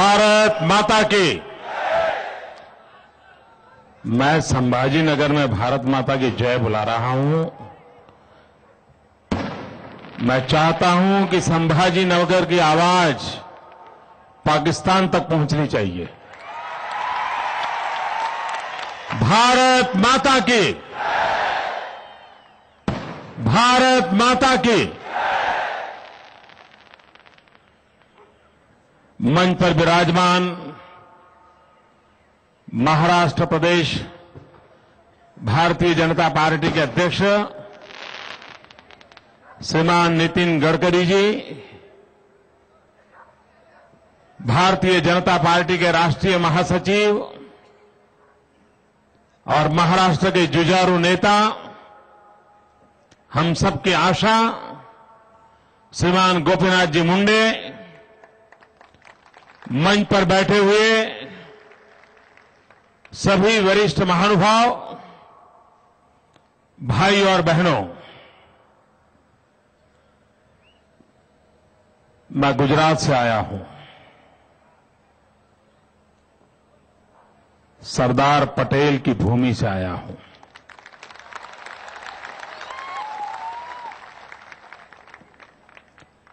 भारत माता की। मैं संभाजीनगर में भारत माता की जय बुला रहा हूं। मैं चाहता हूं कि संभाजीनगर की आवाज पाकिस्तान तक पहुंचनी चाहिए। भारत माता की, भारत माता की। मंच पर विराजमान महाराष्ट्र प्रदेश भारतीय जनता पार्टी के अध्यक्ष श्रीमान नितिन गडकरी जी, भारतीय जनता पार्टी के राष्ट्रीय महासचिव और महाराष्ट्र के जुझारू नेता, हम सबकी आशा श्रीमान गोपीनाथ जी मुंडे, मंच पर बैठे हुए सभी वरिष्ठ महानुभाव, भाई और बहनों, मैं गुजरात से आया हूं। सरदार पटेल की भूमि से आया हूं।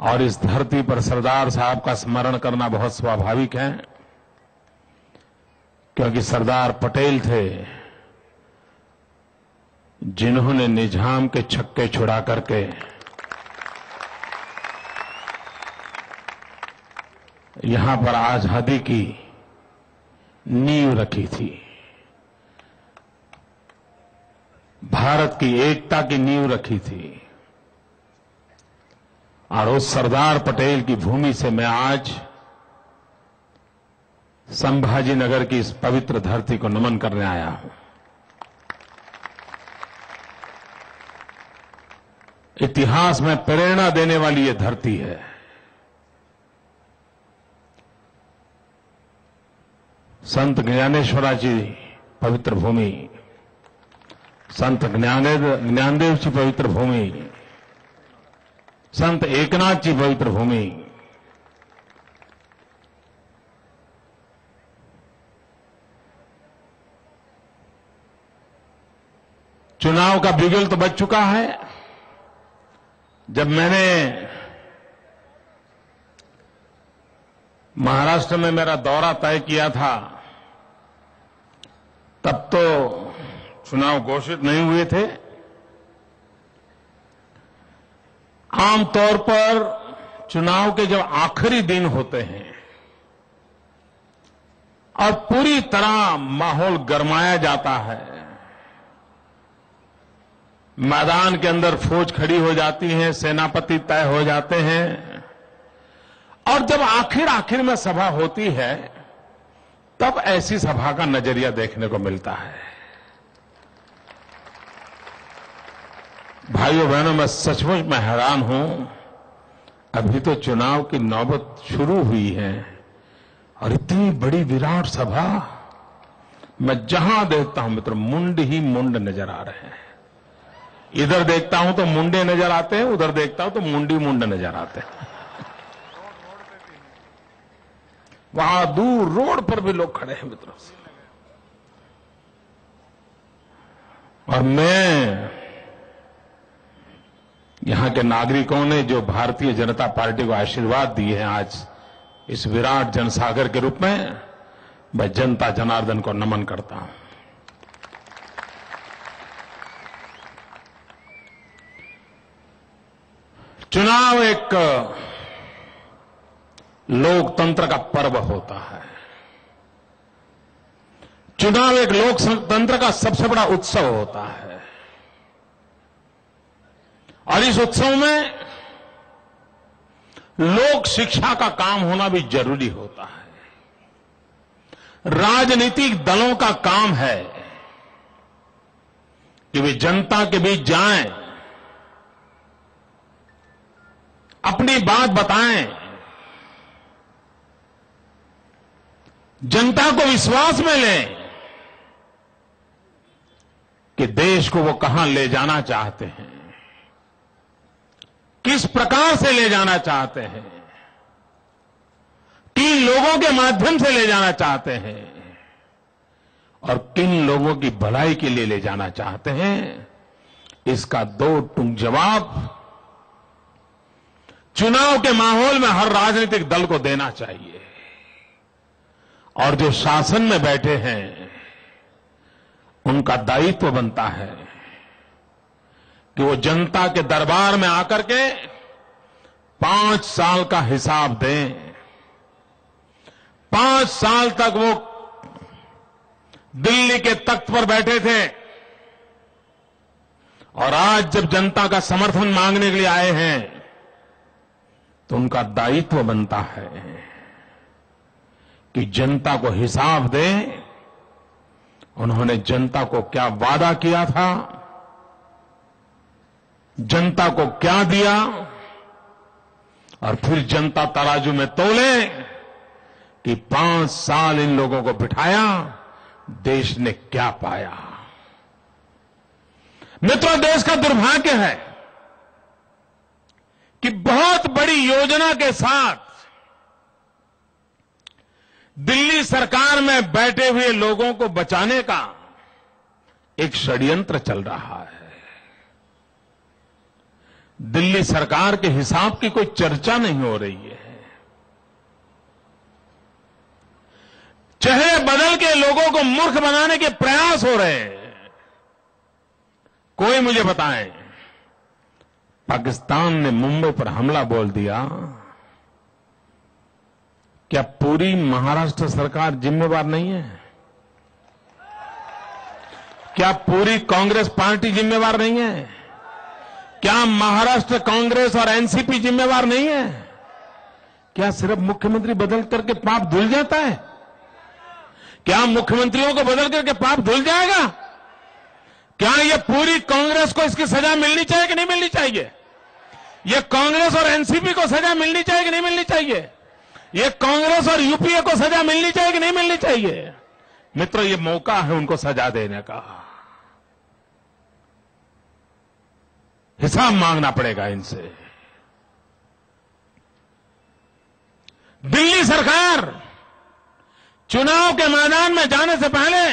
और इस धरती पर सरदार साहब का स्मरण करना बहुत स्वाभाविक है, क्योंकि सरदार पटेल थे जिन्होंने निजाम के छक्के छुड़ा करके यहां पर आजादी की नींव रखी थी, भारत की एकता की नींव रखी थी। और उस सरदार पटेल की भूमि से मैं आज संभाजीनगर की इस पवित्र धरती को नमन करने आया हूं। इतिहास में प्रेरणा देने वाली ये धरती है। संत ज्ञानेश्वराजी पवित्र भूमि, संत ज्ञानदेव जी पवित्र भूमि, संत एकनाथ जी पवित्र भूमि, चुनाव का बिगुल तो बज चुका है। जब मैंने महाराष्ट्र में मेरा दौरा तय किया था, तब तो चुनाव घोषित नहीं हुए थे। आमतौर पर चुनाव के जब आखिरी दिन होते हैं और पूरी तरह माहौल गरमाया जाता है, मैदान के अंदर फौज खड़ी हो जाती है, सेनापति तय हो जाते हैं, और जब आखिर में सभा होती है, तब ऐसी सभा का नजरिया देखने को मिलता है। भाइयों बहनों, मैं सचमुच में हैरान हूं। अभी तो चुनाव की नौबत शुरू हुई है और इतनी बड़ी विराट सभा, मैं जहां देखता हूं मित्रों, मुंड ही मुंड नजर आ रहे हैं। इधर देखता हूं तो मुंडे नजर आते हैं, उधर देखता हूं तो मुंडी मुंड नजर आते हैं। वहां दूर रोड पर भी लोग खड़े हैं मित्रों। और मैं यहां के नागरिकों ने जो भारतीय जनता पार्टी को आशीर्वाद दिए हैं आज इस विराट जनसागर के रूप में, मैं जनता जनार्दन को नमन करता हूं। चुनाव एक लोकतंत्र का पर्व होता है। चुनाव एक लोकतंत्र का सबसे बड़ा उत्सव होता है। और इस उत्सव में लोक शिक्षा का काम होना भी जरूरी होता है। राजनीतिक दलों का काम है कि वे जनता के बीच जाएं, अपनी बात बताएं, जनता को विश्वास में लें कि देश को वो कहां ले जाना चाहते हैं, किस प्रकार से ले जाना चाहते हैं, 3 लोगों के माध्यम से ले जाना चाहते हैं और किन लोगों की भलाई के लिए ले जाना चाहते हैं, इसका दो टूक जवाब चुनाव के माहौल में हर राजनीतिक दल को देना चाहिए। और जो शासन में बैठे हैं उनका दायित्व बनता है कि वो जनता के दरबार में आकर के 5 साल का हिसाब दें। 5 साल तक वो दिल्ली के तख्त पर बैठे थे और आज जब जनता का समर्थन मांगने के लिए आए हैं तो उनका दायित्व बनता है कि जनता को हिसाब दें। उन्होंने जनता को क्या वादा किया था, जनता को क्या दिया, और फिर जनता तराजू में तोले कि 5 साल इन लोगों को बिठाया, देश ने क्या पाया। मित्रों, देश का दुर्भाग्य है कि बहुत बड़ी योजना के साथ दिल्ली सरकार में बैठे हुए लोगों को बचाने का एक षड्यंत्र चल रहा है। दिल्ली सरकार के हिसाब की कोई चर्चा नहीं हो रही है। चेहरे बदल के लोगों को मूर्ख बनाने के प्रयास हो रहे हैं। कोई मुझे बताए, पाकिस्तान ने मुंबई पर हमला बोल दिया, क्या पूरी महाराष्ट्र सरकार जिम्मेवार नहीं है? क्या पूरी कांग्रेस पार्टी जिम्मेवार नहीं है? क्या महाराष्ट्र कांग्रेस और एनसीपी जिम्मेवार नहीं है? क्या सिर्फ मुख्यमंत्री बदल करके पाप धुल जाता है? क्या मुख्यमंत्रियों को बदल करके पाप धुल जाएगा? क्या ये पूरी कांग्रेस को इसकी सजा मिलनी चाहिए कि नहीं मिलनी चाहिए? ये कांग्रेस और एनसीपी को सजा मिलनी चाहिए कि नहीं मिलनी चाहिए? ये कांग्रेस और यूपीए को सजा मिलनी चाहिए कि नहीं मिलनी चाहिए? मित्रों, ये मौका है उनको सजा देने का। हिसाब मांगना पड़ेगा इनसे। दिल्ली सरकार चुनाव के मैदान में जाने से पहले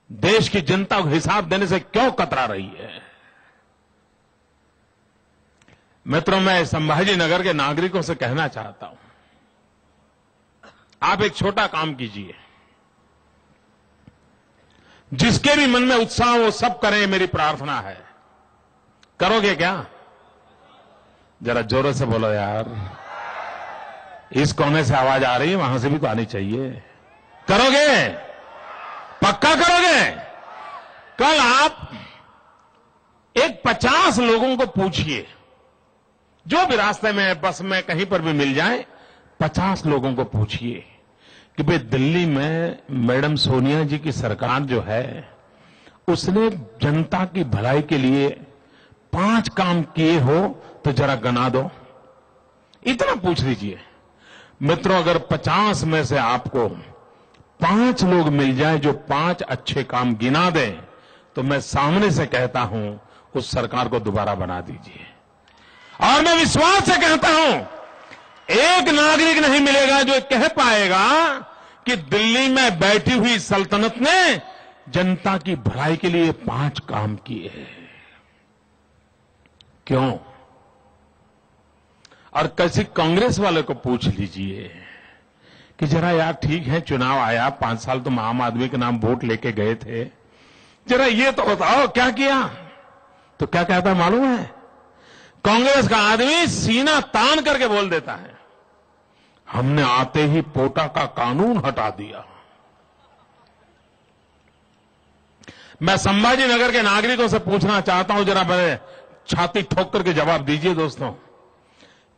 देश की जनता को हिसाब देने से क्यों कतरा रही है? मित्रों, मैं संभाजी नगर के नागरिकों से कहना चाहता हूं, आप एक छोटा काम कीजिए। जिसके भी मन में उत्साह वो सब करें, मेरी प्रार्थना है। करोगे क्या? जरा जोरों से बोलो यार। इस कोने से आवाज आ रही है, वहां से भी तो आनी चाहिए। करोगे? पक्का करोगे? कल आप एक 50 लोगों को पूछिए, जो भी रास्ते में, बस में, कहीं पर भी मिल जाए, 50 लोगों को पूछिए कि भाई दिल्ली में मैडम सोनिया जी की सरकार जो है उसने जनता की भलाई के लिए 5 काम किए हो तो जरा गिना दो। इतना पूछ लीजिए। मित्रों, अगर 50 में से आपको 5 लोग मिल जाए जो 5 अच्छे काम गिना दें, तो मैं सामने से कहता हूं उस सरकार को दोबारा बना दीजिए। और मैं विश्वास से कहता हूं, एक नागरिक नहीं मिलेगा जो कह पाएगा कि दिल्ली में बैठी हुई सल्तनत ने जनता की भलाई के लिए 5 काम किए हैं। क्यों? और किसी कांग्रेस वाले को पूछ लीजिए कि जरा यार ठीक है, चुनाव आया, 5 साल तुम आम आदमी के नाम वोट लेके गए थे, जरा ये तो बताओ क्या किया? तो क्या कहता है मालूम है? कांग्रेस का आदमी सीना तान करके बोल देता है, हमने आते ही पोटा का कानून हटा दिया। मैं संभाजी नगर के नागरिकों से पूछना चाहता हूं, जरा मेरे छाती ठोक करके जवाब दीजिए दोस्तों।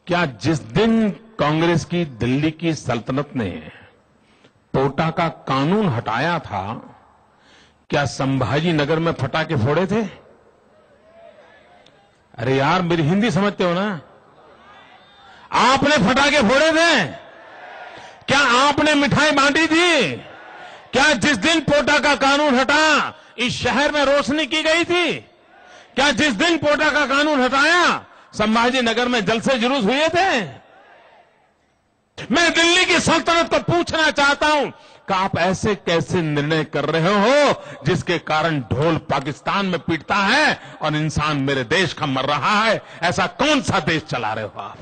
क्या जिस दिन कांग्रेस की दिल्ली की सल्तनत ने पोटा का कानून हटाया था, क्या संभाजी नगर में फटाके फोड़े थे? अरे यार, मेरी हिंदी समझते हो ना? आपने फटाके फोड़े थे? क्या आपने मिठाई बांटी थी? क्या जिस दिन पोटा का कानून हटा इस शहर में रोशनी की गई थी? क्या जिस दिन पोटा का कानून हटाया संभाजी नगर में जलसे जुलूस हुए थे? मैं दिल्ली की सल्तनत को पूछना चाहता हूं कि आप ऐसे कैसे निर्णय कर रहे हो जिसके कारण ढोल पाकिस्तान में पीटता है और इंसान मेरे देश का मर रहा है। ऐसा कौन सा देश चला रहे हो आप?